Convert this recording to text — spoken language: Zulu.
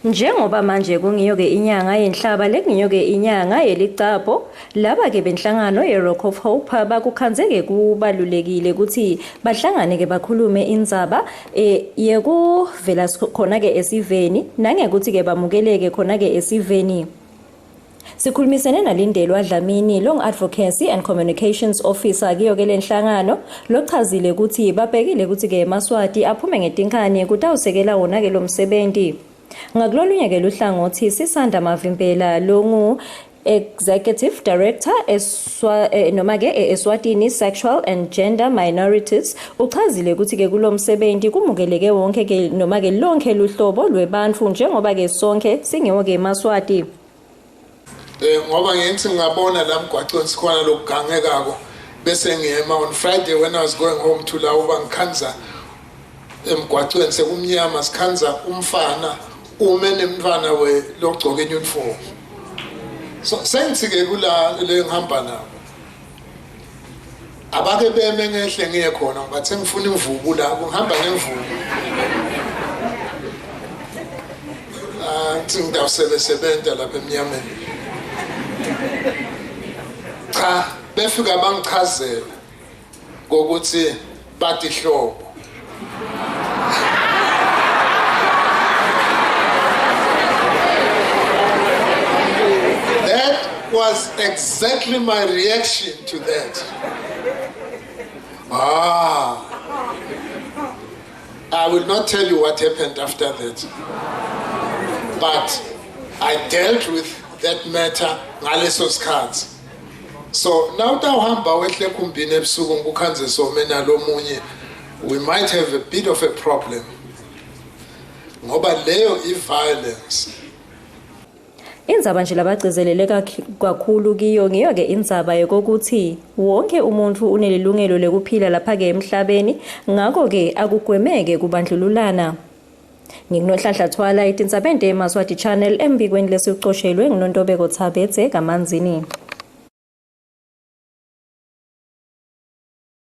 Njengoba manje kungiyoke inyanga yenhlaba lekungiyoke inyanga yelicapho, laba-ke benhlangano ye-Rock of Hope bakukhanzeke kubalulekile ukuthi bahlangane-ke bakhulume indzaba yekuvela khona-ke esiveni nangekuthi-ke bamukeleke khona-ke esiveni. Sikhulumisene naLindelwa Dlamini, Long Advocacy and Communications Officer kiyoke lenhlangano, lochazile ukuthi babhekile ukuthi-ke eMaswati aphume ngetinkani kutawusekela wona-ke lo msebenzi. Ngakulolunye-ke luhlangothi Sisanda Mavimpela longu Executive Director noma-ke eSwatini Sexual and Gender Minorities uchazile ukuthi-ke kulo msebenzi kumukeleke wonke-ke noma-ke lonke luhlobo lwebantfu njengoba-ke sonke singiwo-ke eMaswati. Ngoba ngithi ngabona la mgwaqweni sikhona lokugangekako bese ngiyema on Friday when I was going home to la uba ngikhanza emgwaqweni sekumnyama sikhanza umfana umenemntwana we logcoke uniform. So sengithike kula le ngihamba nabo abake beme ngehle ngiye khona ngathi ngifuna imvubu la ngihamba nemvubu ngithi ngidawusebenzela lapha emnyameni. Cha befika bangichazela ngokuthi bathi hlobo. That was exactly my reaction to that. I will not tell you what happened after that, but I dealt with that matter ngaleso sikhathi. So now tawuhamba wehle kumbini ebusuku ngikukhanze some nalomunye, we might have a bit of a problem ngoba leyo i-violence. Indzaba nje labagcizelele kakhulu kiyo ngiyo-ke indzaba yokuthi wonke umuntu unelilungelo lekuphila lapha-ke emhlabeni, ngakho-ke akugwemeke kubandlululana. Ngikunohlahla Thwala, itindzabende eMaswati Channel embikweni lesicoshelwe nguNontobeko Thabetse kaManzini.